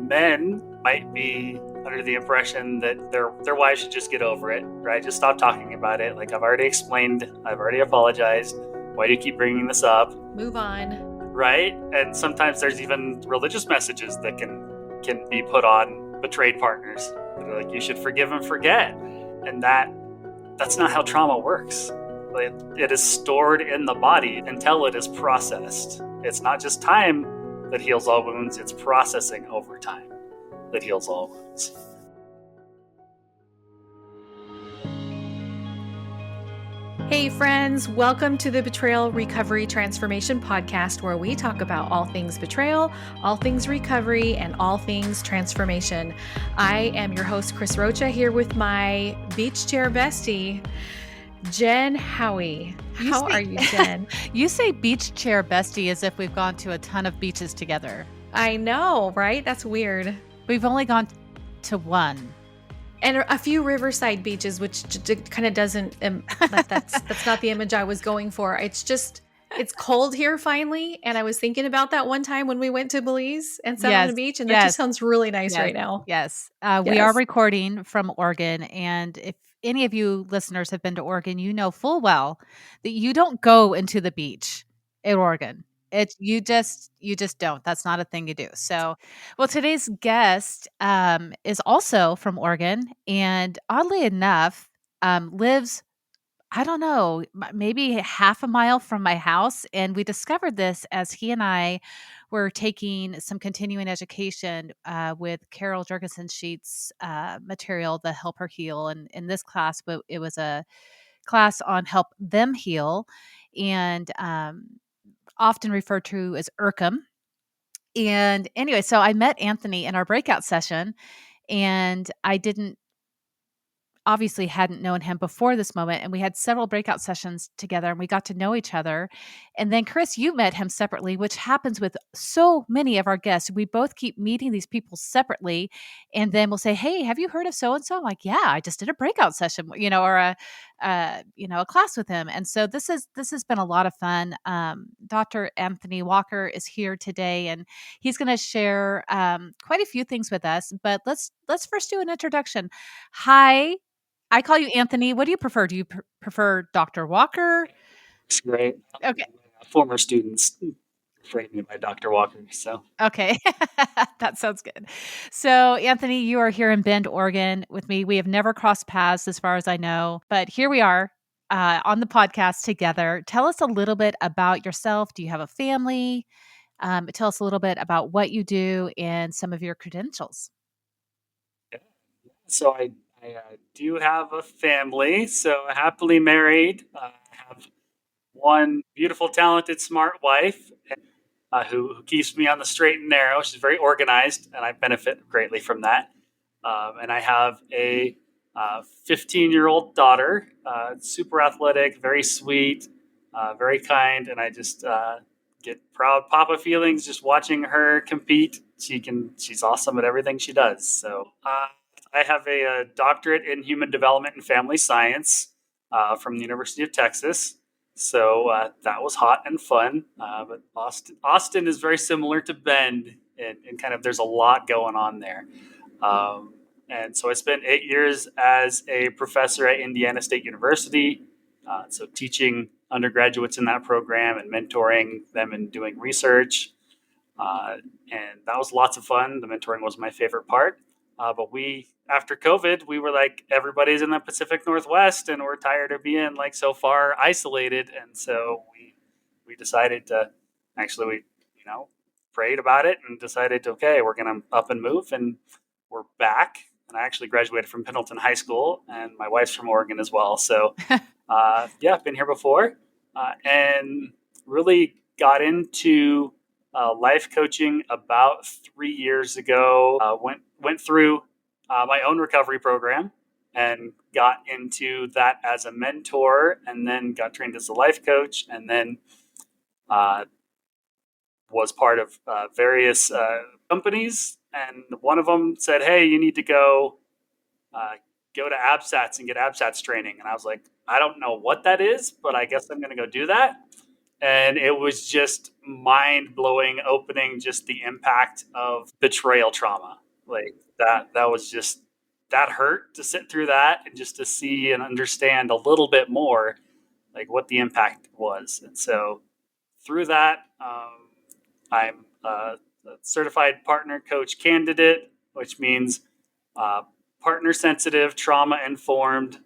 men might be under the impression that their wives should just get over it, right? Just stop talking about it. Like, I've already explained, I've already apologized. Why do you keep bringing this up? Move on. Right? And sometimes there's even religious messages that can be put on betrayed partners. They're like, you should forgive and forget. And that's not how trauma works. It is stored in the body until it is processed. It's not just time that heals all wounds, it's processing over time that heals all wounds. Hey friends, welcome to the Betrayal Recovery Transformation Podcast, where we talk about all things betrayal, all things recovery, and all things transformation. I am your host, Chris Rocha, here with my beach chair bestie, Jen Howie. How are you, Jen? You say beach chair bestie as if we've gone to a ton of beaches together. I know, right? That's weird. We've only gone to one. And a few riverside beaches, which kind of doesn't, that's not the image I was going for. It's cold here finally. And I was thinking about that one time when we went to Belize and sat on the beach. And that just sounds really nice right now. Yes. We are recording from Oregon. And if any of you listeners have been to Oregon, you know full well that you don't go into the beach in Oregon. You just don't. That's not a thing you do. So, well, today's guest is also from Oregon, and oddly enough, lives, I don't know, maybe half a mile from my house. And we discovered this as he and I were taking some continuing education with Carol Jergensen Sheets material, the Help Her Heal. And in this class, it was a class on Help Them Heal, and often referred to as IRCM. And anyway, so I met Anthony in our breakout session, and I obviously hadn't known him before this moment. And we had several breakout sessions together, and we got to know each other. And then Chris, you met him separately, which happens with so many of our guests. We both keep meeting these people separately, and then we'll say, hey, have you heard of so-and-so? I'm like, yeah, I just did a breakout session, or a class with him. And so this has been a lot of fun. Dr. Anthony Walker is here today, and he's going to share quite a few things with us, but let's first do an introduction. Hi. I call you Anthony. What do you prefer? Do you prefer Dr. Walker? It's great. Okay. Former students refer me by Dr. Walker. So okay, that sounds good. So Anthony, you are here in Bend, Oregon, with me. We have never crossed paths, as far as I know, but here we are on the podcast together. Tell us a little bit about yourself. Do you have a family? Tell us a little bit about what you do and some of your credentials. Yeah. So I do have a family, so happily married. I have one beautiful, talented, smart wife who keeps me on the straight and narrow. She's very organized, and I benefit greatly from that. And I have a 15-year-old daughter, super athletic, very sweet, very kind, and I just get proud papa feelings just watching her compete. She's awesome at everything she does. So I have a doctorate in human development and family science from the University of Texas. So that was hot and fun. But Austin is very similar to Bend, and kind of there's a lot going on there. And so I spent 8 years as a professor at Indiana State University. So teaching undergraduates in that program and mentoring them and doing research. And that was lots of fun. The mentoring was my favorite part. But after COVID, we were like, everybody's in the Pacific Northwest and we're tired of being like so far isolated. And so we decided to we prayed about it and decided, okay, we're going to up and move, and we're back. And I actually graduated from Pendleton High School, and my wife's from Oregon as well. So I've been here before and really got into life coaching about 3 years ago. Went through my own recovery program and got into that as a mentor, and then got trained as a life coach, and then was part of various companies. And one of them said, hey, you need to go to ABSATs and get ABSATs training. And I was like, I don't know what that is, but I guess I'm going to go do that. and it was just mind blowing, opening, just the impact of betrayal trauma. Like that was just, that hurt to sit through that and just to see and understand a little bit more like what the impact was. And so through that, I'm a certified partner coach candidate, which means partner sensitive, trauma informed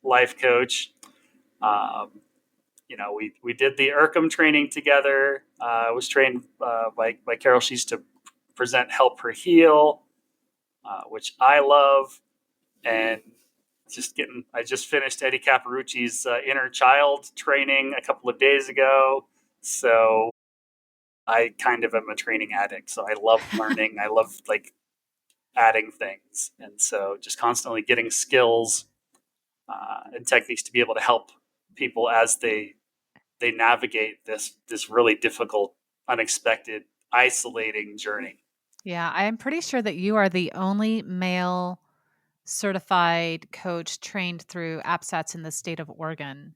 life coach. Um, we did the IRCM training together. I was trained by Carol Sheets to present Help Her Heal, which I love. And I just finished Eddie Caparucci's Inner Child training a couple of days ago. So I kind of am a training addict. So I love learning. I love like adding things. And so just constantly getting skills and techniques to be able to help people as they navigate this really difficult, unexpected, isolating journey. Yeah, I'm pretty sure that you are the only male certified coach trained through APSATS in the state of Oregon.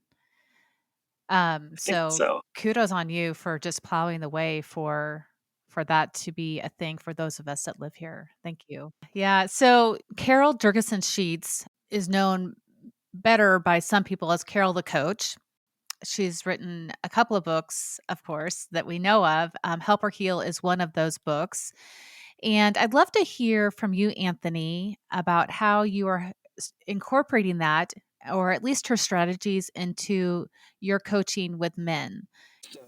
I think So so. kudos on you for just plowing the way for that to be a thing for those of us that live here. Thank you. Yeah. So Carol Jergensen Sheets is known better by some people as Carol the Coach. She's written a couple of books, of course, that we know of. Help Her Heal is one of those books. And I'd love to hear from you, Anthony, about how you are incorporating that, or at least her strategies, into your coaching with men. So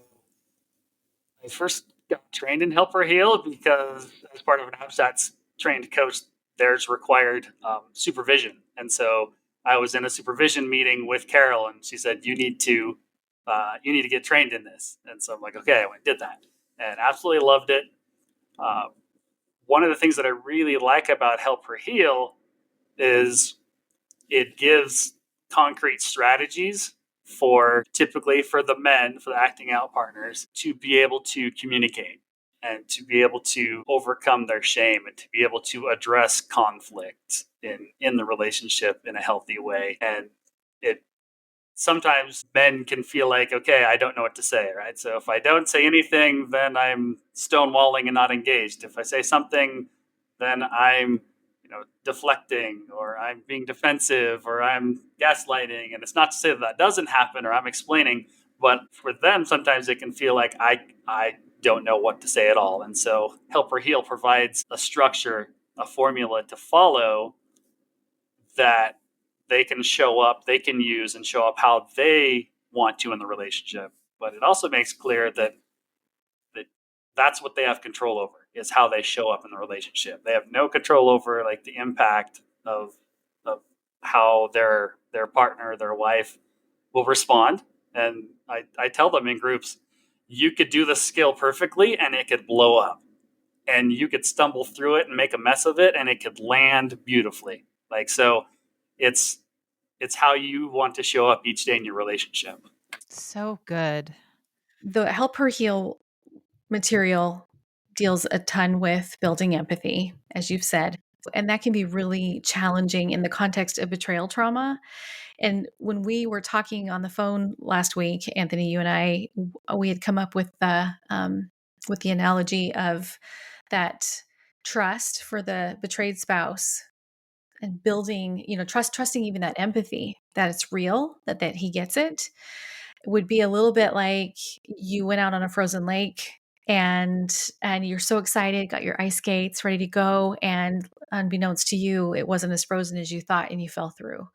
I first got trained in Help Her Heal because as part of an ABSATS trained coach, there's required supervision. And so I was in a supervision meeting with Carol, and she said, you need to get trained in this." And so I'm like, "Okay," I went and did that, and absolutely loved it. Uh, One of the things that I really like about Help Her Heal is it gives concrete strategies for, typically for the men, for the acting out partners, to be able to communicate and to be able to overcome their shame and to be able to address conflict in the relationship in a healthy way. And it sometimes men can feel like, okay, I don't know what to say, right? So if I don't say anything, then I'm stonewalling and not engaged. If I say something, then I'm, deflecting, or I'm being defensive, or I'm gaslighting. And it's not to say that that doesn't happen, or I'm explaining, but for them, sometimes it can feel like I don't know what to say at all. And so Help or Heal provides a structure, a formula to follow that they can show up, they can use and show up how they want to in the relationship. But it also makes clear that that's what they have control over, is how they show up in the relationship. They have no control over like the impact of how their partner, their wife will respond. And I tell them in groups, you could do the skill perfectly and it could blow up. And you could stumble through it and make a mess of it and it could land beautifully. Like so it's it's how you want to show up each day in your relationship. So good. The Help Her Heal material deals a ton with building empathy, as you've said. And that can be really challenging in the context of betrayal trauma. And when we were talking on the phone last week, Anthony, you and I, we had come up with the analogy of that trust for the betrayed spouse and building, trusting even that empathy that it's real, that he gets it, would be a little bit like you went out on a frozen lake and you're so excited, got your ice skates ready to go, and unbeknownst to you, it wasn't as frozen as you thought and you fell through.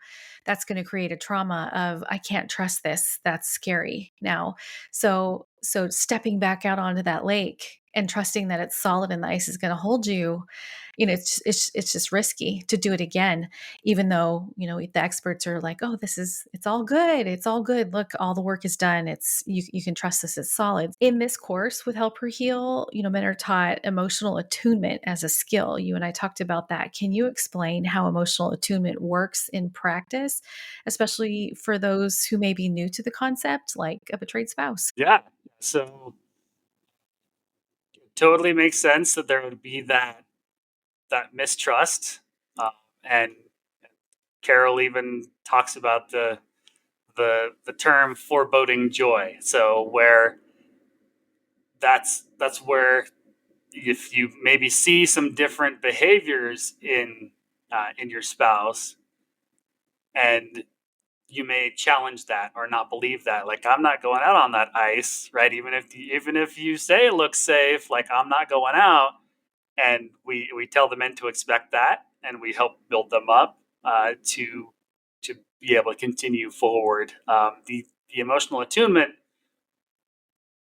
That's going to create a trauma of, I can't trust this. That's scary now. So stepping back out onto that lake and trusting that it's solid and the ice is going to hold you, it's just risky to do it again, even though, the experts are like, oh, it's all good. It's all good. Look, all the work is done. You can trust this, it's solid. In this course with Help Her Heal, men are taught emotional attunement as a skill. You and I talked about that. Can you explain how emotional attunement works in practice, especially for those who may be new to the concept, like a betrayed spouse? Yeah. So it totally makes sense that there would be that mistrust. And Carol even talks about the the term foreboding joy. So where that's where if you maybe see some different behaviors in your spouse, and you may challenge that or not believe that, like, I'm not going out on that ice, right? Even if you say it looks safe, like, I'm not going out. And we tell the men to expect that, and we help build them up to be able to continue forward. The emotional attunement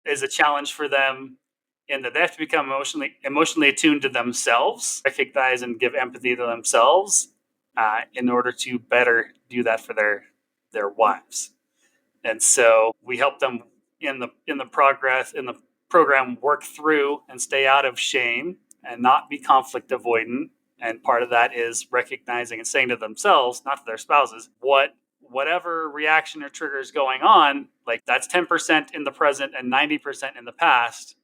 is a challenge for them in that they have to become emotionally attuned to themselves, recognize and give empathy to themselves, in order to better do that for their wives. And so we help them in the program work through and stay out of shame and not be conflict avoidant. And part of that is recognizing and saying to themselves, not to their spouses, whatever reaction or trigger is going on, like, that's 10% in the present and 90% in the past.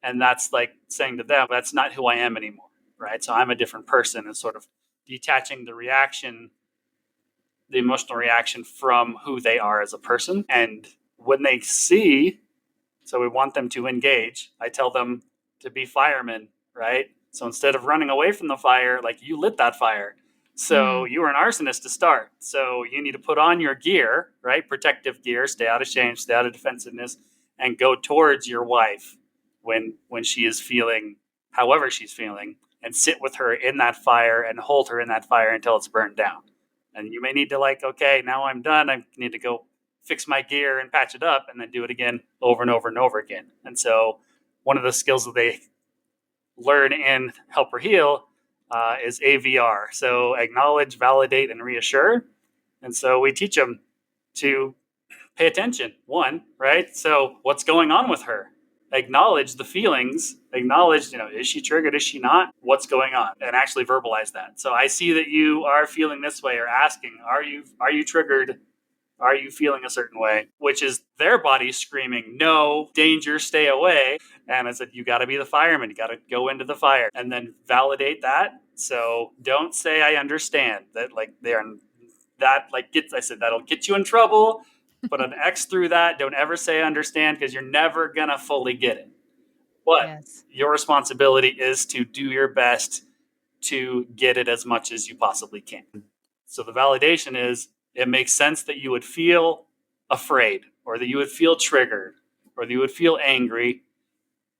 And that's like saying to them, that's not who I am anymore. Right. So I'm a different person, and sort of detaching the emotional reaction from who they are as a person. And when they see, so we want them to engage, I tell them to be firemen, right? So instead of running away from the fire, like, you lit that fire. So you were an arsonist to start. So you need to put on your gear, right? Protective gear, stay out of shame, stay out of defensiveness, and go towards your wife when she is feeling however she's feeling, and sit with her in that fire and hold her in that fire until it's burned down. And you may need to, like, okay, now I'm done. I need to go fix my gear and patch it up, and then do it again over and over and over again. And so one of the skills that they learn in Help or Heal is AVR. So acknowledge, validate, and reassure. And so we teach them to pay attention. One, right? So what's going on with her? Acknowledge the feelings. Acknowledge, is she triggered? Is she not? What's going on? And actually verbalize that. So I see that you are feeling this way, or asking, are you triggered? Are you feeling a certain way? Which is their body screaming, no, danger, stay away. And I said, you got to be the fireman. You got to go into the fire, and then validate that. So don't say, I understand that, like, they're that, like, I said, that'll get you in trouble. Put an X through that. Don't ever say I understand, because you're never going to fully get it. But Yes. your responsibility is to do your best to get it as much as you possibly can. So the validation is, it makes sense that you would feel afraid, or that you would feel triggered, or that you would feel angry,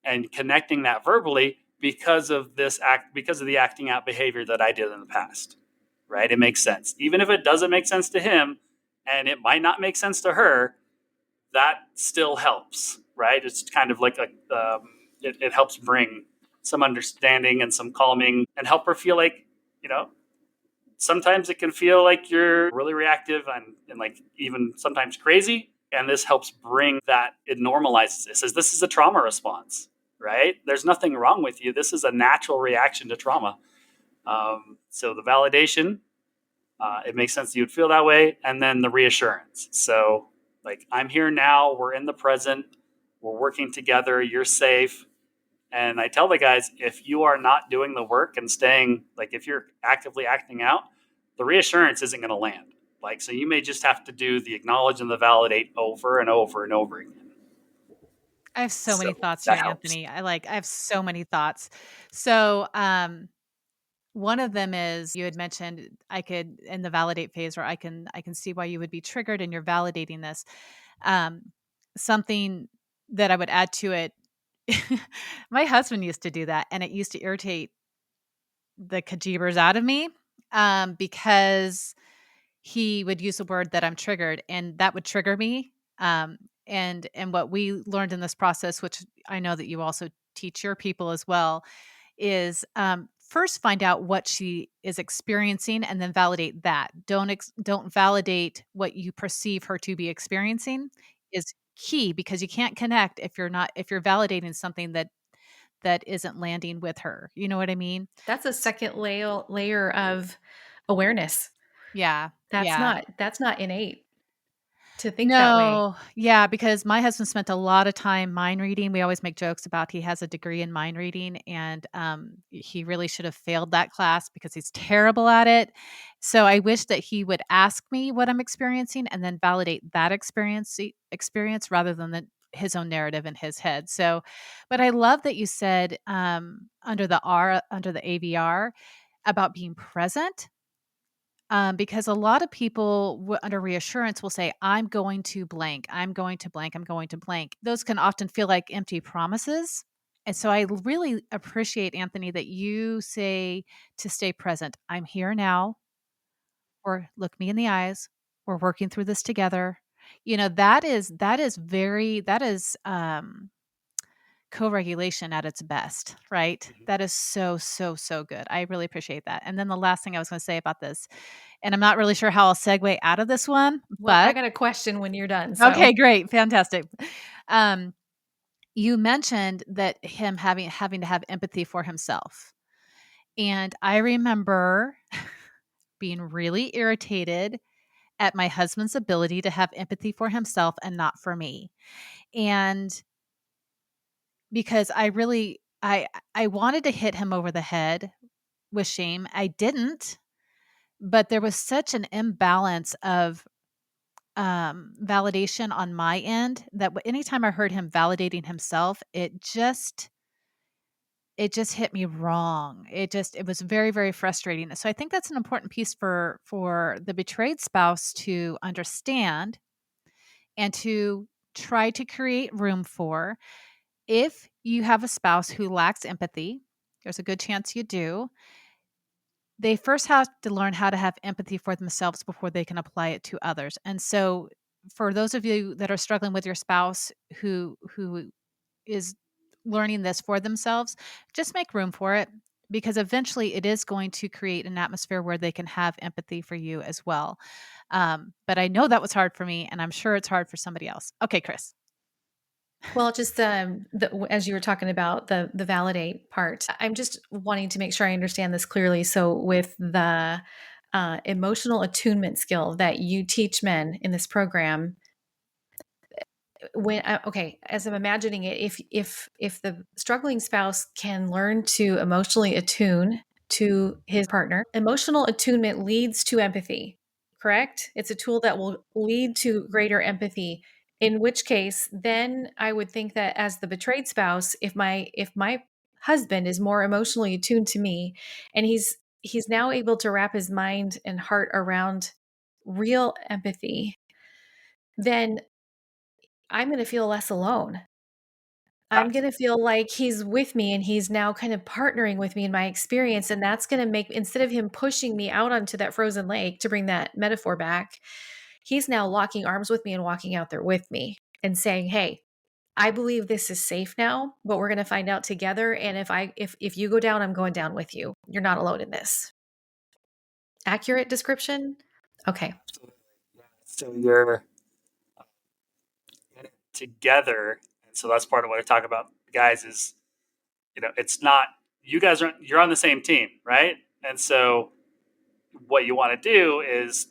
and connecting that verbally because of the acting out behavior that I did in the past. Right? It makes sense. Even if it doesn't make sense to him, and it might not make sense to her, that still helps. Right? It's kind of like it helps bring some understanding and some calming, and help her feel like, sometimes it can feel like you're really reactive and like even sometimes crazy. And this helps bring that, it normalizes it. It says, this is a trauma response, right? There's nothing wrong with you. This is a natural reaction to trauma. So the validation, it makes sense that you would feel that way. And then the reassurance. So, like, I'm here now, we're in the present, we're working together, you're safe. And I tell the guys, if you are not doing the work and staying, like, if you're actively acting out, the reassurance isn't going to land. Like, so you may just have to do the acknowledge and the validate over and over and over again. I have so So many thoughts here, that helps. Anthony. I have so many thoughts. So, one of them is you had mentioned I could in the validate phase, where I can see why you would be triggered and you're validating this. Um, Something that I would add to it, my husband used to do that, and it used to irritate the kajibers out of me, because he would use a word that I'm triggered, and that would trigger me. And what we learned in this process, which I know that you also teach your people as well, is first find out what she is experiencing, and then validate that. Don't validate what you perceive her to be experiencing is key, because you can't connect if you're validating something that isn't landing with her. You know what I mean? That's a second layer of awareness. Yeah. That's Yeah. not that's not innate. to think that way. No, yeah, because my husband spent a lot of time mind reading. We always make jokes about he has a degree in mind reading, and he really should have failed that class because he's terrible at it. So I wish that he would ask me what I'm experiencing and then validate that experience rather than his own narrative in his head. So, but I love that you said under the AVR about being present, because a lot of people under reassurance will say, I'm going to blank, I'm going to blank, I'm going to blank. Those can often feel like empty promises. And so I really appreciate, Anthony, that you say to stay present. I'm here now, or look me in the eyes. We're working through this together. That is co-regulation at its best, right? Mhm. That is so, so, so good. I really appreciate that. And then the last thing I was going to say about this, and I'm not really sure how I'll segue out of this one, Well, I but got a question when you're done. okay, So, great. Fantastic. Um, you mentioned that him having to have empathy for himself. And I remember being really irritated at my husband's ability to have empathy for himself and not for me. And because I wanted to hit him over the head with shame. I didn't, but there was such an imbalance of validation on my end that anytime I heard him validating himself, it just hit me wrong. It was very, very frustrating. So I think that's an important piece for the betrayed spouse to understand and to try to create room for. If you have a spouse who lacks empathy, there's a good chance you do. They first have to learn how to have empathy for themselves before they can apply it to others. And so for those of you that are struggling with your spouse who is learning this for themselves, just make room for it, because eventually it is going to create an atmosphere where they can have empathy for you as well. But I know that was hard for me, and I'm sure it's hard for somebody else. Okay, Chris. well, just as you were talking about the validate part, I'm just wanting to make sure I understand this clearly. So, with the emotional attunement skill that you teach men in this program, okay, as I'm imagining it, if the struggling spouse can learn to emotionally attune to his partner, emotional attunement leads to empathy, correct? It's a tool that will lead to greater empathy, in which case then I would think that as the betrayed spouse, if my husband is more emotionally attuned to me, and he's now able to wrap his mind and heart around real empathy, then I'm going to feel less alone. I'm gonna feel like he's with me and he's now kind of partnering with me in my experience, and that's gonna make, instead of him pushing me out onto that frozen lake, to bring that metaphor back, he's now locking arms with me and walking out there with me and saying, "Hey, I believe this is safe now, but we're gonna find out together, and if you go down, I'm going down with you. You're not alone in this." Accurate description? Okay. Absolutely. Yeah. So you're in it together, and so that's part of what I talk about, guys. Is it's not you guys are you're on the same team, right? And so what you want to do is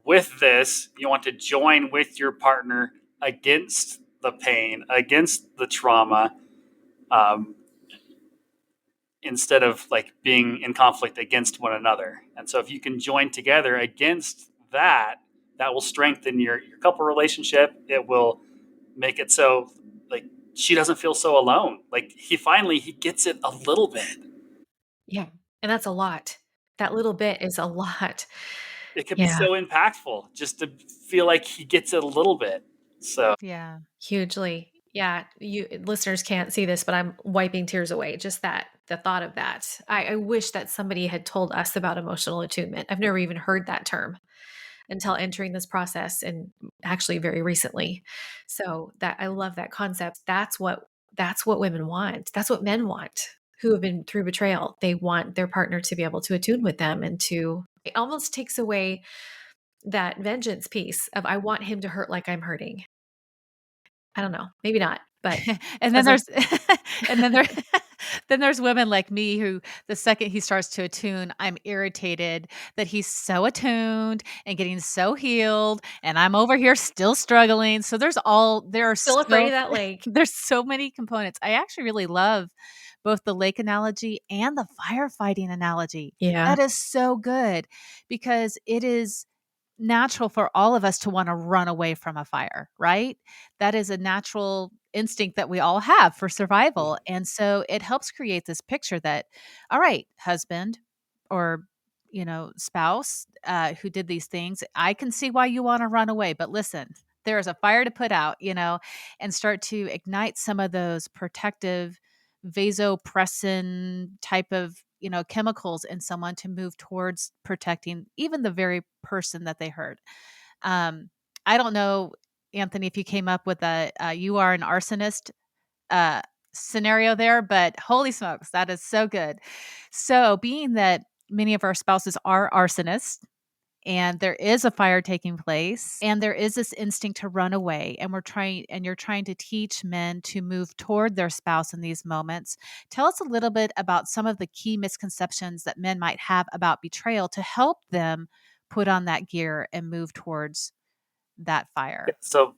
with this, you want to join with your partner against the pain, against the trauma, um, instead of like being in conflict against one another. And so if you can join together against that, that will strengthen your couple relationship. It will make it so like she doesn't feel so alone. Like he gets it a little bit. Yeah, and that's a lot. That little bit is a lot. It could be Yeah. so impactful just to feel like he gets it a little bit. So Yeah. Hugely. Yeah, you listeners can't see this, but I'm wiping tears away. Just the thought of that. I wish that somebody had told us about emotional attunement. I've never even heard that term until entering this process, and actually very recently. So that I love that concept. That's what women want. That's what men want who have been through betrayal. They want their partner to be able to attune with them, and to, it almost takes away that vengeance piece of, I want him to hurt like I'm hurting. I don't know, maybe not. But And then as a there's and then there then there's women like me who the second he starts to attune, I'm irritated that he's so attuned and getting so healed, and I'm over here still struggling. So there are still afraid so of that lake. there's so many components. I actually really love both the lake analogy and the firefighting analogy. Yeah. That is so good because it is natural for all of us to want to run away from a fire, right? That is a natural instinct that we all have for survival. And so it helps create this picture that, all right, husband or spouse who did these things, I can see why you want to run away, but listen, there is a fire to put out, and start to ignite some of those protective vasopressin type of chemicals in someone to move towards protecting even the very person that they hurt. um I don't know, Anthony, if you came up with a you are an arsonist uh scenario there, but holy smokes, that is so good. So being that many of our spouses are arsonists, and there is a fire taking place and there is this instinct to run away, and you're trying to teach men to move toward their spouse in these moments. Tell us a little bit about some of the key misconceptions that men might have about betrayal to help them put on that gear and move towards that Yeah, fire. so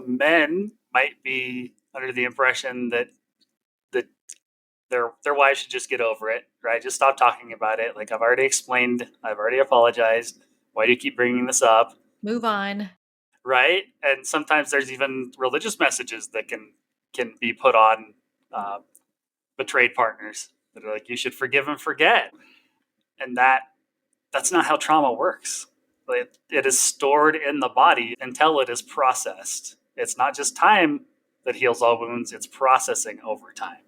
men might be under the impression that their wives should just get over it, right? Just stop talking about it. Like, I've already explained, I've already apologized. Why do you keep bringing this up? Move on. Right? And sometimes there's even religious messages that can be put on uh, betrayed partners that are like, you should forgive and forget, and that's not how trauma works. It is stored in the body until it is processed. It's not just time that heals all wounds; it's processing over time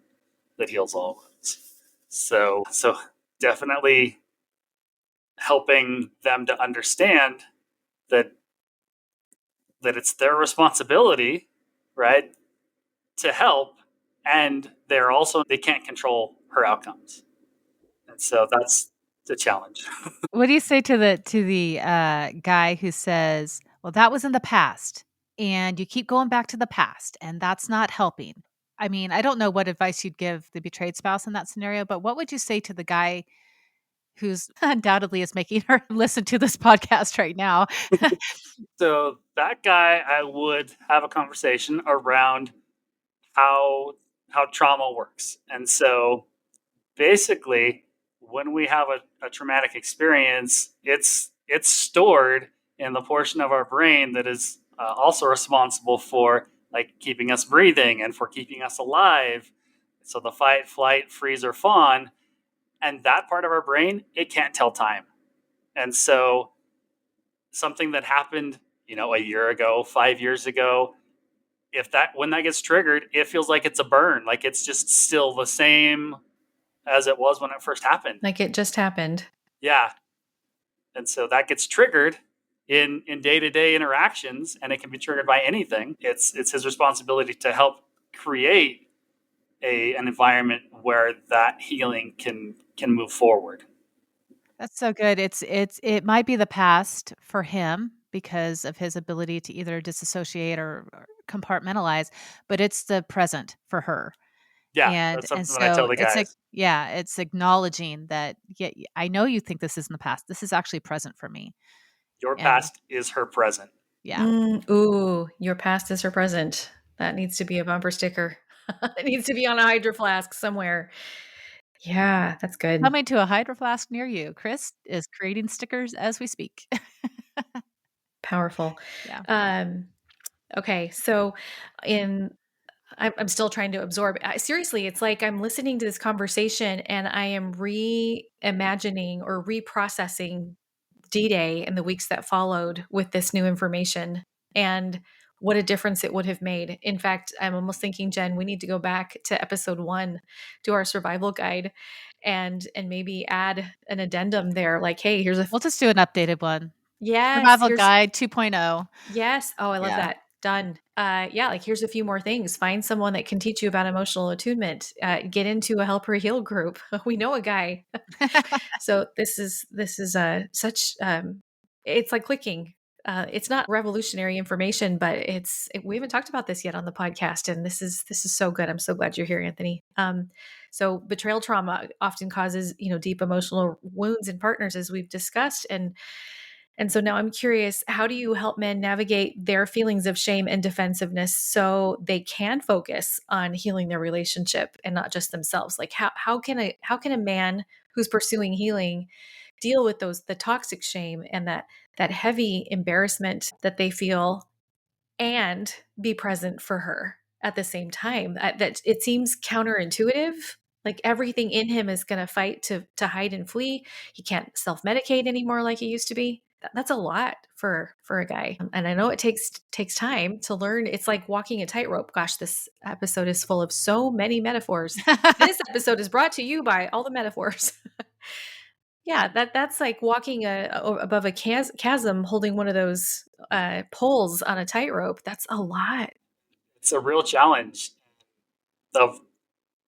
that heals all wounds. So definitely helping them to understand that it's their responsibility, right, to help, and they can't control her outcomes, and so that's the challenge. What do you say to the guy who says, "Well, that was in the past, and you keep going back to the past, and that's not helping"? I mean, I don't know what advice you'd give the betrayed spouse in that scenario, but what would you say to the guy who's undoubtedly is making her listen to this podcast right now? So that guy, I would have a conversation around how trauma works, and so basically, when we have a traumatic experience, it's stored in the portion of our brain that is also responsible for, like, keeping us breathing and for keeping us alive. So the fight, flight, freeze, or fawn, and that part of our brain, it can't tell time. And so something that happened, a year ago, 5 years ago, if that when that gets triggered, it feels like it's a burn, like it's just still the same as it was when it first happened. Like it just happened. Yeah. And so that gets triggered in day-to-day interactions, and it can be triggered by anything. It's his responsibility to help create an environment where that healing can move forward. That's so good. It might be the past for him because of his ability to either disassociate or compartmentalize, but it's the present for her. Yeah, And that's and something that I tell so the it's like, guys. yeah, it's acknowledging that, yeah, I know you think this is in the past. This is actually present for me. Your And past is her present. yeah. Ooh, your past is her present. That needs to be a bumper sticker. It needs to be on a hydro flask somewhere. Yeah, that's good. Coming to a hydro flask near you. Chris is creating stickers as we speak. Powerful. Yeah. Um, okay, so in I'm still trying to absorb. Seriously, it's like I'm listening to this conversation and I am reimagining or reprocessing D-Day and the weeks that followed with this new information, and what a difference it would have made. In fact, I'm almost thinking, Jen, we need to go back to episode 1, to our survival guide, and maybe add an addendum there, like, hey, here's a We'll just do an updated one. yes, Survival here's Guide 2.0. yes. Oh, I love Yeah. that. Done. Yeah, like here's a few more things. Find someone that can teach you about emotional attunement. Get into a help her heal group. We know a guy. So this is such it's like clicking. It's not revolutionary information, but we haven't talked about this yet on the podcast, and this is so good. I'm so glad you're here, Anthony. So betrayal trauma often causes, deep emotional wounds in partners, as we've discussed, and so now I'm curious, how do you help men navigate their feelings of shame and defensiveness so they can focus on healing their relationship and not just themselves? Like how can a man who's pursuing healing deal with the toxic shame and that heavy embarrassment that they feel and be present for her at the same time? That it seems counterintuitive. Like everything in him is going to fight to hide and flee. He can't self-medicate anymore like he used to be. That's a lot for a guy. And I know it takes time to learn. It's like walking a tightrope. Gosh, this episode is full of so many metaphors. This episode is brought to you by all the metaphors. Yeah, that's like walking above a chasm, holding one of those poles on a tightrope. That's a lot. It's a real challenge. Of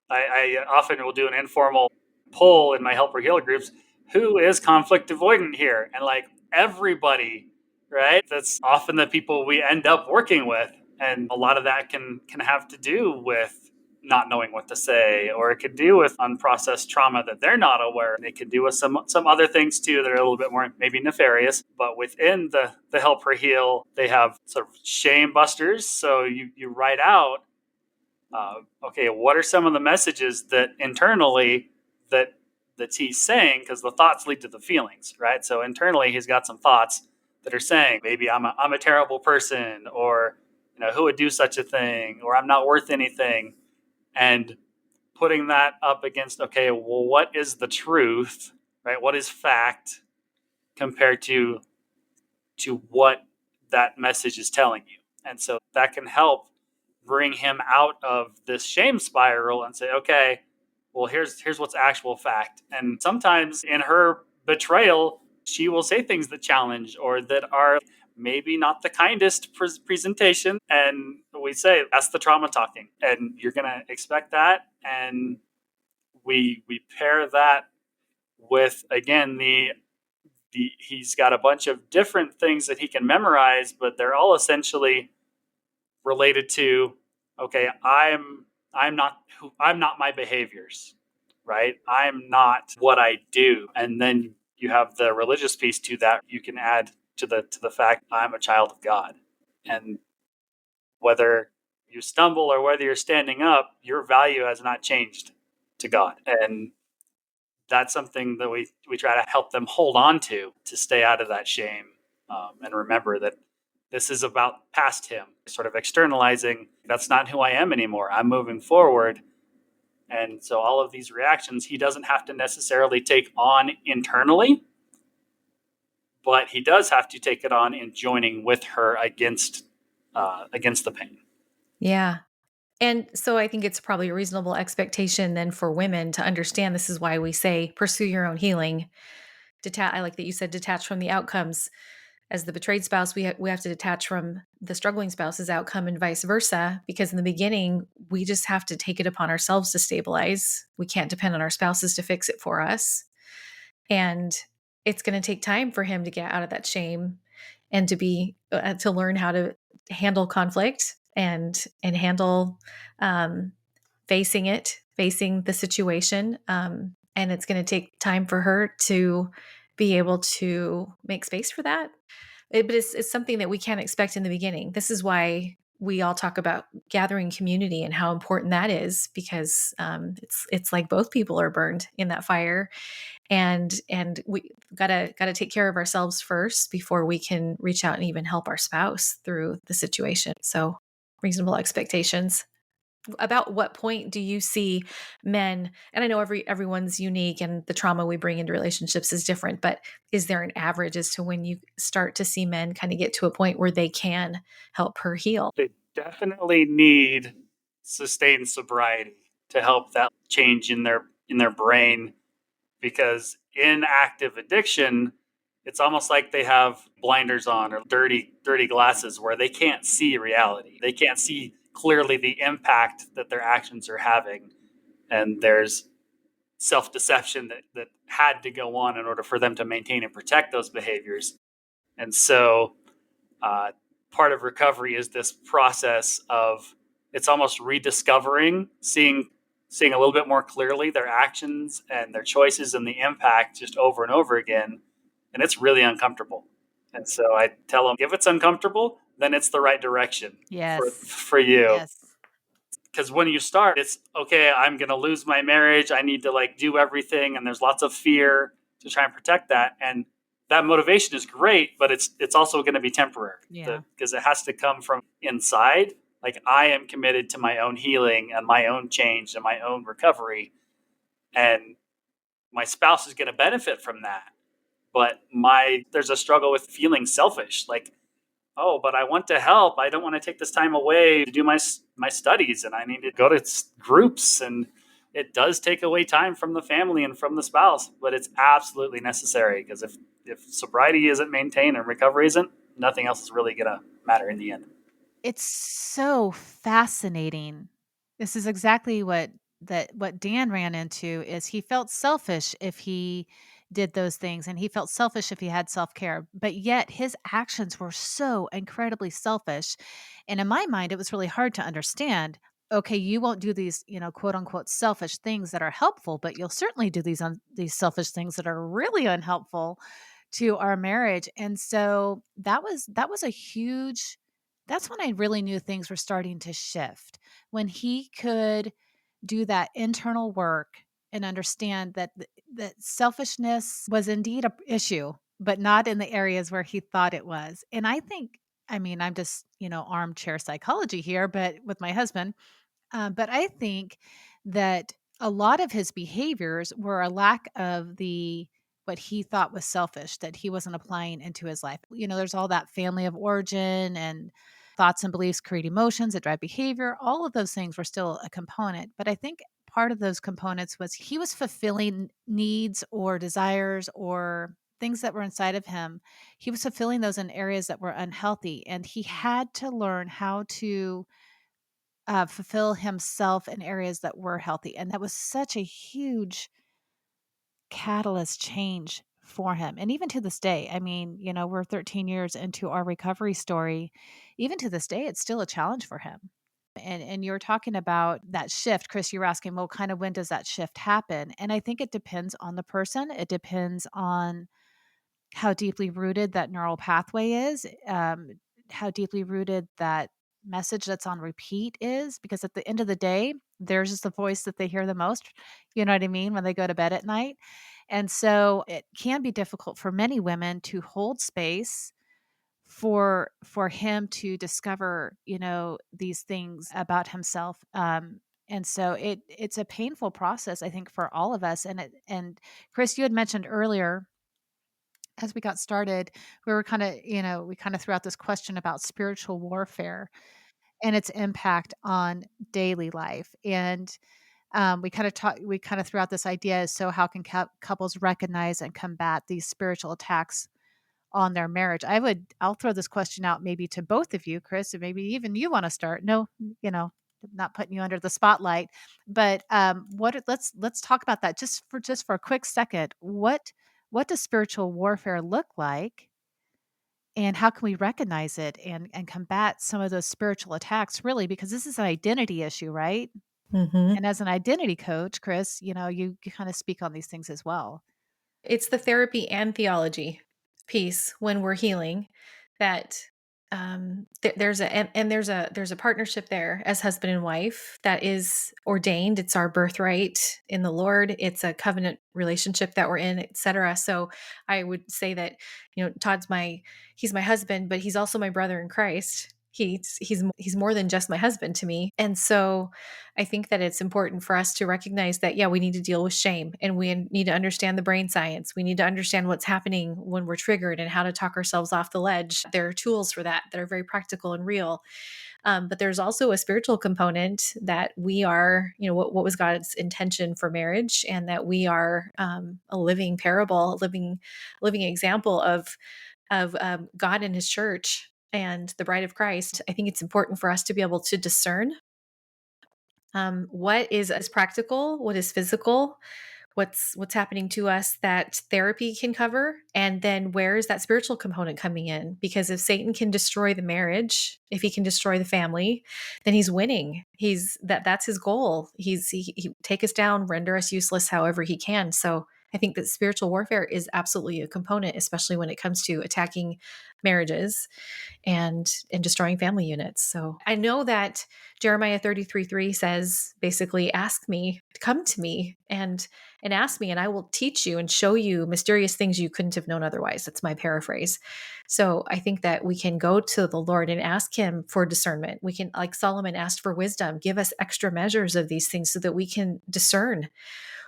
I often will do an informal poll in my helper healer groups. Who is conflict avoidant here? And like everybody, right? That's often the people we end up working with. And a lot of that can have to do with not knowing what to say, or it could do with unprocessed trauma that they're not aware. It could do with some other things too that are a little bit more maybe nefarious. But within the help her heal, they have sort of shame busters. So you write out, okay, what are some of the messages that internally that he's saying? Because the thoughts lead to the feelings, right? So internally, he's got some thoughts that are saying, maybe I'm a terrible person, or who would do such a thing, or I'm not worth anything, and putting that up against, okay, well, what is the truth, right? What is fact compared to what that message is telling you? And so that can help bring him out of this shame spiral and say, okay, well, here's what's actual fact. And sometimes in her betrayal, she will say things that challenge or that are maybe not the kindest presentation. And we say, that's the trauma talking. And you're going to expect that. And we pair that with, again, he's got a bunch of different things that he can memorize, but they're all essentially related to, okay, I'm not my behaviors, right? I'm not what I do. And then you have the religious piece to that. You can add to the fact I'm a child of God. And whether you stumble or whether you're standing up, your value has not changed to God. And that's something that we try to help them hold on to stay out of that shame, and remember that this is about past him, sort of externalizing, that's not who I am anymore. I'm moving forward. And so all of these reactions, he doesn't have to necessarily take on internally, but he does have to take it on in joining with her against the pain. Yeah. And so I think it's probably a reasonable expectation then for women to understand this is why we say pursue your own healing. I like that you said detach from the outcomes. As the betrayed spouse, we have to detach from the struggling spouse's outcome and vice versa, because in the beginning, we just have to take it upon ourselves to stabilize. We can't depend on our spouses to fix it for us. And it's going to take time for him to get out of that shame and to learn how to handle conflict and handle facing the situation. And it's going to take time for her to be able to make space for that. But it's something that we can't expect in the beginning. This is why we all talk about gathering community and how important that is, because it's like both people are burned in that fire, and we gotta take care of ourselves first before we can reach out and even help our spouse through the situation. So reasonable expectations. About what point do you see men, and I know everyone's unique and the trauma we bring into relationships is different, but is there an average as to when you start to see men kind of get to a point where they can help her heal? They definitely need sustained sobriety to help that change in their brain, because in active addiction, it's almost like they have blinders on or dirty glasses where they can't see reality. They can't see clearly the impact that their actions are having. And there's self-deception that had to go on in order for them to maintain and protect those behaviors. And so uh, part of recovery is this process of, it's almost rediscovering, seeing a little bit more clearly their actions and their choices and the impact just over and over again. And it's really uncomfortable. And so I tell them, if it's uncomfortable, then it's the right direction Yes. for you. Yes. Because when you start, it's okay, I'm going to lose my marriage. I need to like do everything. And there's lots of fear to try and protect that. And that motivation is great, but it's also going to be temporary, Yeah. because it has to come from inside. Like, I am committed to my own healing and my own change and my own recovery. And my spouse is going to benefit from that. But there's a struggle with feeling selfish. Like, oh, but I want to help. I don't want to take this time away to do my studies, and I need to go to groups, and it does take away time from the family and from the spouse, but it's absolutely necessary, because if sobriety isn't maintained and recovery isn't, nothing else is really going to matter in the end. It's so fascinating. This is exactly what Dan ran into. Is he felt selfish if he did those things, and he felt selfish if he had self-care, but yet his actions were so incredibly selfish. And in my mind, it was really hard to understand. Okay, you won't do these, quote unquote selfish things that are helpful, but you'll certainly do these selfish things that are really unhelpful to our marriage. And so that was a huge that's when I really knew things were starting to shift. When he could do that internal work and understand that selfishness was indeed a issue, but not in the areas where he thought it was. And I mean, I'm just, armchair psychology here, but with my husband, but I think that a lot of his behaviors were a lack of the what he thought was selfish that he wasn't applying into his life. There's all that family of origin and thoughts and beliefs create emotions that drive behavior. All of those things were still a component. But I think part of those components was he was fulfilling needs or desires or things that were inside of him. He was fulfilling those in areas that were unhealthy. And he had to learn how to fulfill himself in areas that were healthy. And that was such a huge catalyst change for him. And even to this day, I mean, we're 13 years into our recovery story. Even to this day, it's still a challenge for him. And you're talking about that shift, Chris. You were asking, well, kind of when does that shift happen? And I think it depends on the person. It depends on how deeply rooted that neural pathway is, how deeply rooted that message that's on repeat is, because at the end of the day, theirs is the voice that they hear the most, you know what I mean, when they go to bed at night. And so it can be difficult for many women to hold space for him to discover, these things about himself. And so it's a painful process, I think, for all of us. And Chris, you had mentioned earlier as we got started, we were kind of, we kind of threw out this question about spiritual warfare and its impact on daily life. And we kind of threw out this idea. So how can couples recognize and combat these spiritual attacks on their marriage? I'll throw this question out maybe to both of you, Chris, and maybe even you want to start. No, not putting you under the spotlight, but let's talk about that just for a quick second. What does spiritual warfare look like, and how can we recognize it and combat some of those spiritual attacks? Really, because this is an identity issue, right? Mhm. And as an identity coach, Chris, you kind of speak on these things as well. It's the therapy and theology piece when we're healing that there's a partnership there as husband and wife that is ordained. It's our birthright in the Lord. It's a covenant relationship that we're in, etc. So I would say that, he's my husband, but he's also my brother in Christ. He's more than just my husband to me. And so I think that it's important for us to recognize that, yeah, we need to deal with shame, and we need to understand the brain science. We need to understand what's happening when we're triggered and how to talk ourselves off the ledge. There are tools for that are very practical and real. But there's also a spiritual component that we are, what was God's intention for marriage, and that we are a living parable, living example of God and his church and the bride of Christ. I think it's important for us to be able to discern what is as practical, what is physical, what's happening to us that therapy can cover, and then where is that spiritual component coming in? Because if Satan can destroy the marriage, if he can destroy the family, then he's winning. That's his goal. He take us down, render us useless however he can. So I think that spiritual warfare is absolutely a component, especially when it comes to attacking marriages and destroying family units. So I know that Jeremiah 33:3 says basically, ask me, come to me and ask me, and I will teach you and show you mysterious things you couldn't have known otherwise. That's my paraphrase. So I think that we can go to the Lord and ask him for discernment. We can, like Solomon asked for wisdom, give us extra measures of these things so that we can discern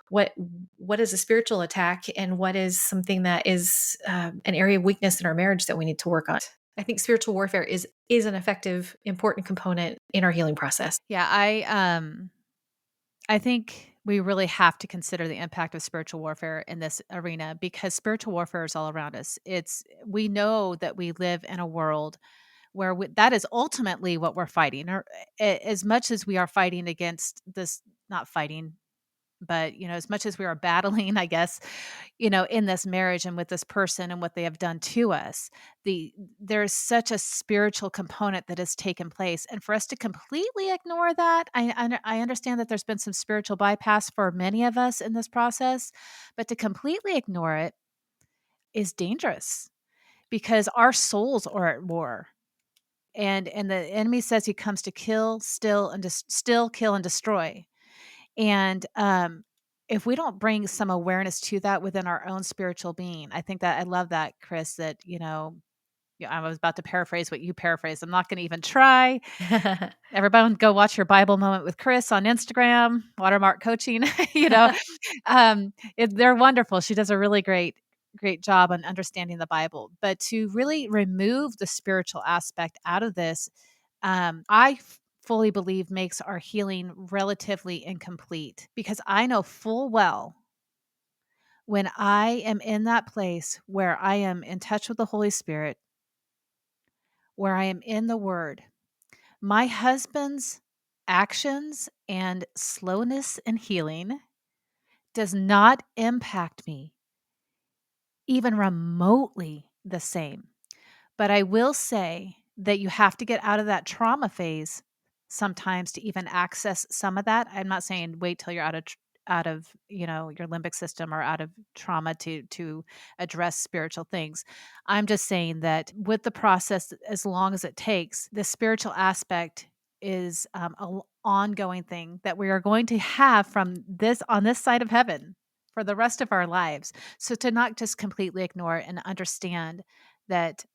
what what is a spiritual attack and what is something that is an area of weakness in our marriage that we need to work on. I think spiritual warfare is an effective, important component in our healing process. Yeah, I think we really have to consider the impact of spiritual warfare in this arena because spiritual warfare is all around us. We know that we live in a world where that is ultimately what we're fighting, or as much as we are fighting against this, not fighting, but as much as we are battling, I guess, in this marriage and with this person and what they have done to us, there's such a spiritual component that has taken place. And for us to completely ignore that, I understand that there's been some spiritual bypass for many of us in this process, but to completely ignore it is dangerous because our souls are at war. And the enemy says he comes to kill, still kill and destroy. And if we don't bring some awareness to that within our own spiritual being, I think that I love that, Chris, that, I was about to paraphrase what you paraphrased. I'm not going to even try. Everybody go watch your Bible moment with Chris on Instagram, Watermark Coaching. They're wonderful. She does a really great job on understanding the Bible. But to really remove the spiritual aspect out of this, I fully believe makes our healing relatively incomplete because I know full well when I am in that place where I am in touch with the Holy Spirit, where I am in the Word, my husband's actions and slowness in healing does not impact me even remotely the same. But I will say that you have to get out of that trauma phase sometimes to even access some of that. I'm not saying wait till you're out of your limbic system or out of trauma to address spiritual things. I'm just saying that with the process, as long as it takes, the spiritual aspect is a ongoing thing that we are going to have from this on this side of heaven for the rest of our lives. So to not just completely ignore it and understand that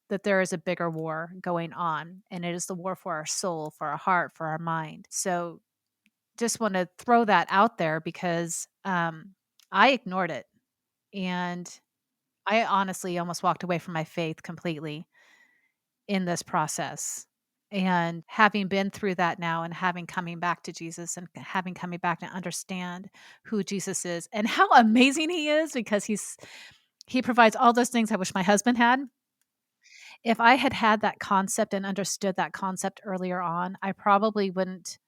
that there is a bigger war going on, and it is the war for our soul, for our heart, for our mind. So just want to throw that out there because I ignored it, and I honestly almost walked away from my faith completely in this process. And having been through that now and having coming back to Jesus and having coming back to understand who Jesus is and how amazing he is because he provides all those things I wish my husband had. If I had had that concept and understood that concept earlier on, I probably wouldn't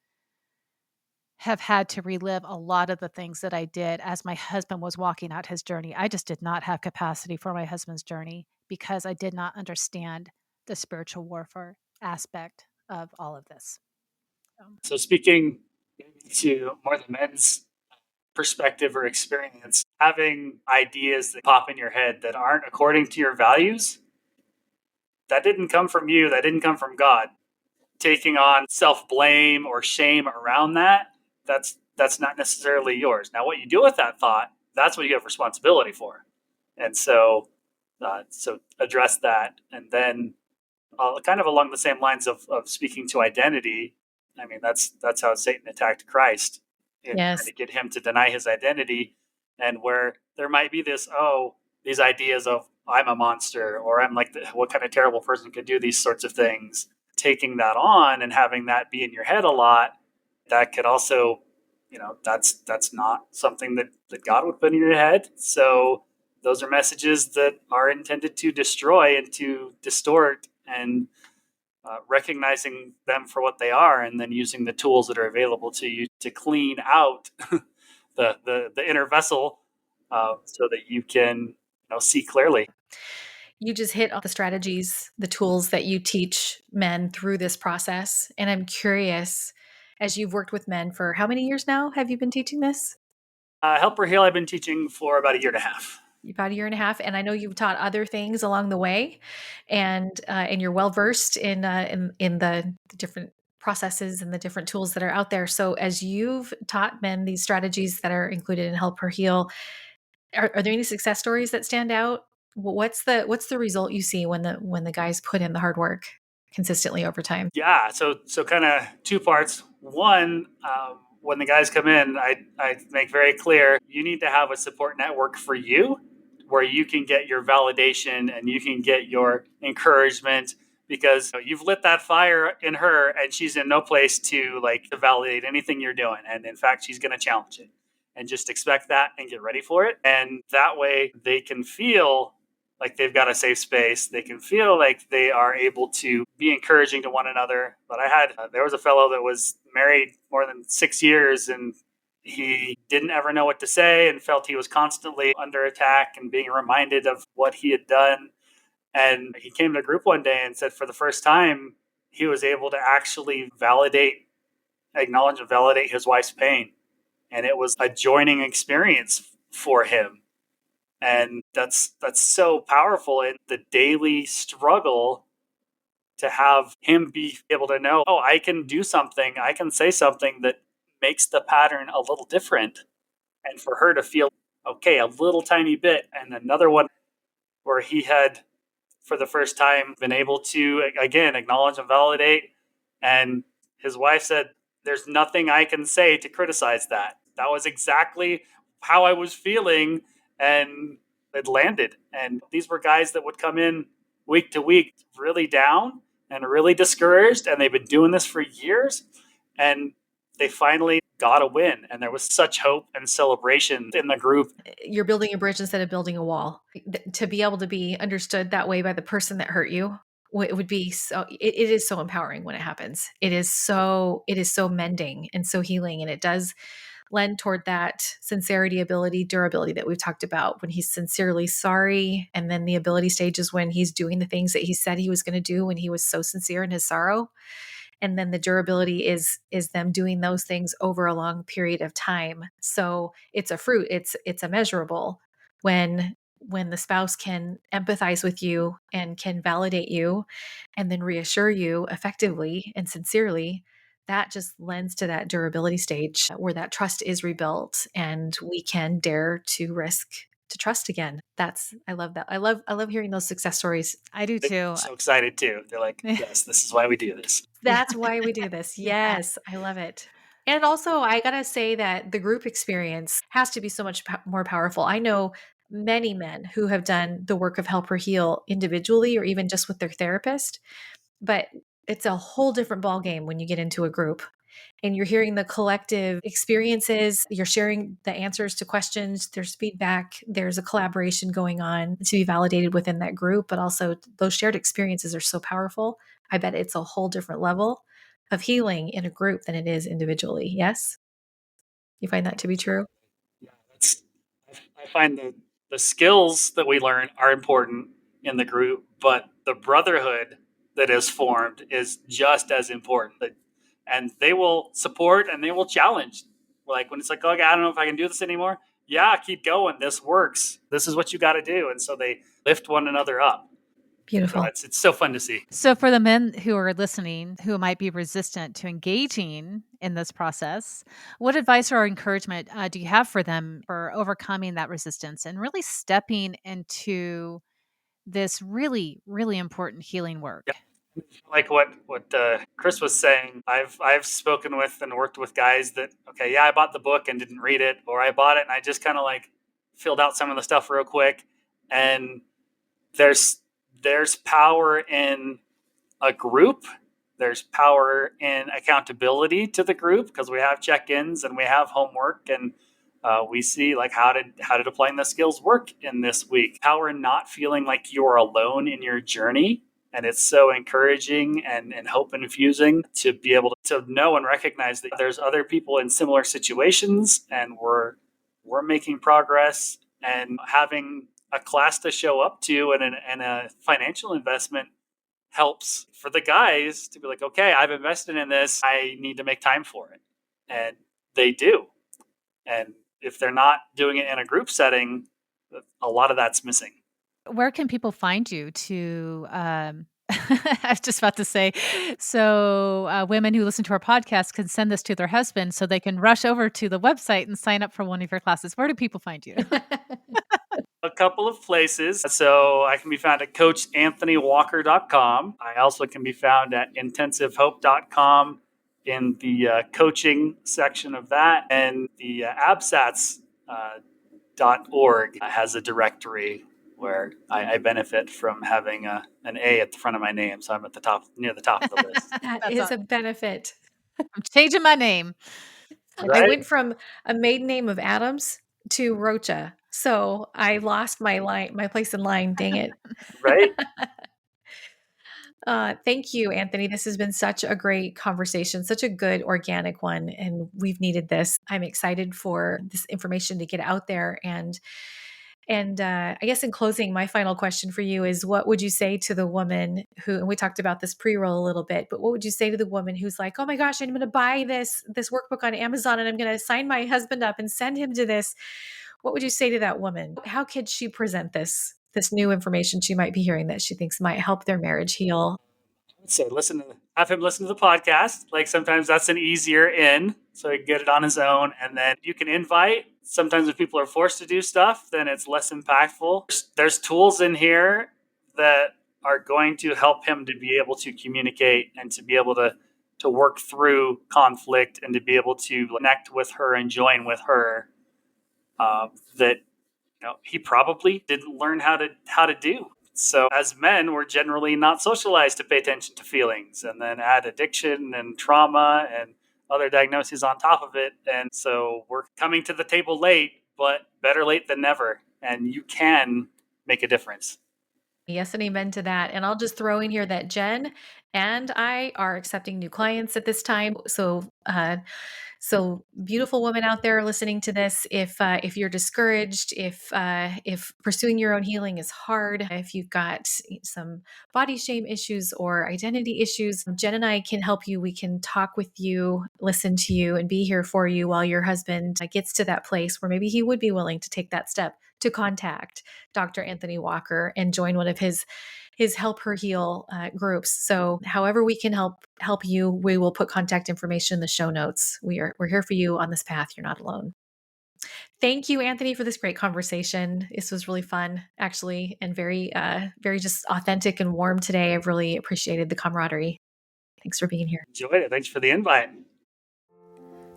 have had to relive a lot of the things that I did as my husband was walking out his journey. I just did not have capacity for my husband's journey because I did not understand the spiritual warfare aspect of all of this. So speaking to more the men's perspective or experience, having ideas that pop in your head that aren't according to your values, that didn't come from you, that didn't come from God. Taking on self-blame or shame around that's not necessarily yours. Now, what you do with that thought, that's what you have responsibility for. And so address that. And then kind of along the same lines of speaking to identity, I mean, that's how Satan attacked Christ in trying Yes. to get him to deny his identity. And where there might be these ideas of I'm a monster, or I'm like, what kind of terrible person could do these sorts of things? Taking that on and having that be in your head a lot, that could also, that's not something that God would put in your head. So those are messages that are intended to destroy and to distort, and recognizing them for what they are and then using the tools that are available to you to clean out the inner vessel, so that you can see clearly. You just hit on the strategies, the tools that you teach men through this process. And I'm curious, as you've worked with men for how many years now have you been teaching this? Helper Heal, I've been teaching for about a year and a half. About a year and a half, and I know you've taught other things along the way, and you're well versed in the different processes and the different tools that are out there. So, as you've taught men these strategies that are included in Help Her Heal, are there any success stories that stand out? What's the result you see when the guys put in the hard work consistently over time? Yeah, so kind of two parts. One, when the guys come in, I make very clear you need to have a support network for you, where you can get your validation and you can get your encouragement, because you've lit that fire in her, and she's in no place to validate anything you're doing, and in fact she's going to challenge it, and just expect that and get ready for it. And that way they can feel like they've got a safe space. They can feel like they are able to be encouraging to one another. But there was a fellow that was married more than 6 years, and he didn't ever know what to say and felt he was constantly under attack and being reminded of what he had done. And he came to group one day and said for the first time, he was able to actually acknowledge and validate his wife's pain. And it was a joining experience for him. And that's so powerful in the daily struggle, to have him be able to know, oh, I can do something, I can say something that makes the pattern a little different, and for her to feel okay a little tiny bit. And another one where he had for the first time been able to again acknowledge and validate, and his wife said, there's nothing I can say to criticize that. That was exactly how I was feeling, and it landed. And these were guys that would come in week to week really down and really discouraged, and they've been doing this for years, and they finally got a win, and there was such hope and celebration in the group. You're building a bridge instead of building a wall. To be able to be understood that way by the person that hurt you, it would be so. It is so empowering when it happens. It is so mending and so healing, and it does lend toward that sincerity, ability, durability that we've talked about, when he's sincerely sorry. And then the ability stage is when he's doing the things that he said he was going to do when he was so sincere in his sorrow. And then the durability is them doing those things over a long period of time. So it's a fruit, it's a measurable. When the spouse can empathize with you and can validate you and then reassure you effectively and sincerely, that just lends to that durability stage where that trust is rebuilt and we can dare to risk to trust again. I love that. I love hearing those success stories. I do too. So excited too. They're like, yes, this is why we do this. That's why we do this. Yeah. Yes, I love it. And also, I got to say that the group experience has to be so much more powerful. I know many men who have done the work of Help or Heal individually or even just with their therapist, but it's a whole different ballgame when you get into a group and you're hearing the collective experiences, you're sharing the answers to questions, there's feedback, there's a collaboration going on to be validated within that group, but also those shared experiences are so powerful. I bet it's a whole different level of healing in a group than it is individually. Yes? You find that to be true? Yeah, I find that the skills that we learn are important in the group, but the brotherhood that is formed is just as important. And they will support and they will challenge. Like when it's like, okay, I don't know if I can do this anymore. Yeah, keep going. This works. This is what you got to do. And so they lift one another up. So Beautiful. it's so fun to see. So, for the men who are listening who might be resistant to engaging in this process, what advice or encouragement do you have for them for overcoming that resistance and really stepping into this really, really important healing Yeah. work? Like what Chris was saying, I've spoken with and worked with guys that, okay, yeah, I bought the book and didn't read it, or I bought it and I just kind of like filled out some of the stuff real quick. And there's power in a group. There's power in accountability to the group, because we have check-ins and we have homework, and we see like how did applying the skills work in this week. Power in not feeling like you're alone in your journey. And it's so encouraging and hope infusing to be able to know and recognize that there's other people in similar situations, and we're we're making progress, and having a class to show up to and a financial investment helps for the guys to be like, okay, I've invested in this. I need to make time for it. And they do. And if they're not doing it in a group setting, a lot of that's missing. Where can people find you to, I was just about to say, so, women who listen to our podcast can send this to their husband so they can rush over to the website and sign up for one of your classes. Where do people find you? A couple of places. So I can be found at coachanthonywalker.com. I also can be found at intensivehope.com in the coaching section of that. And the absats.org has a directory where I benefit from having an A at the front of my name. So I'm at the top, near the top of the list. That That's is all. a benefit. I'm changing my name. I Right? went from a maiden name of Adams to Rocha. So I lost my place in line. Dang it. Right? Thank you, Anthony. This has been such a great conversation, such a good organic one, and we've needed this. I'm excited for this information to get out there. And I guess in closing, my final question for you is: what would you say to the woman who? And we talked about this pre-roll a little bit, but what would you say to the woman who's like, "Oh my gosh, I'm going to buy this workbook on Amazon, and I'm going to sign my husband up and send him to this"? What would you say to that woman? How could she present this new information she might be hearing that she thinks might help their marriage heal? So have him listen to the podcast. Like sometimes that's an easier in, so he can get it on his own. And then you can invite. Sometimes if people are forced to do stuff, then it's less impactful. There's tools in here that are going to help him to be able to communicate and to be able to work through conflict and to be able to connect with her and join with her. That he probably didn't learn how to do. So as men, we're generally not socialized to pay attention to feelings, and then add addiction and trauma and other diagnoses on top of it. And so we're coming to the table late, but better late than never. And you can make a difference. Yes, and amen to that. And I'll just throw in here that Jen and I are accepting new clients at this time. So beautiful women out there listening to this, if you're discouraged, if pursuing your own healing is hard, if you've got some body shame issues or identity issues, Jen and I can help you. We can talk with you, listen to you, and be here for you while your husband gets to that place where maybe he would be willing to take that step to contact Dr. Anthony Walker and join one of his Help Her Heal groups. So however we can help you, we will put contact information in the show notes. We're here for you on this path. You're not alone. Thank you, Anthony, for this great conversation. This was really fun, actually, and very just authentic and warm today. I really appreciated the camaraderie. Thanks for being here. Enjoyed it. Thanks for the invite.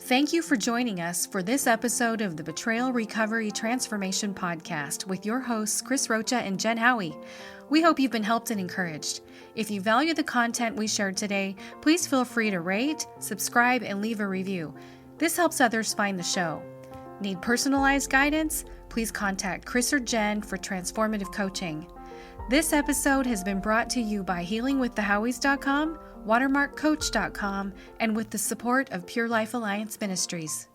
Thank you for joining us for this episode of the Betrayal Recovery Transformation Podcast with your hosts, Chris Rocha and Jen Howie. We hope you've been helped and encouraged. If you value the content we shared today, please feel free to rate, subscribe, and leave a review. This helps others find the show. Need personalized guidance? Please contact Chris or Jen for transformative coaching. This episode has been brought to you by healingwiththehowies.com, watermarkcoach.com, and with the support of Pure Life Alliance Ministries.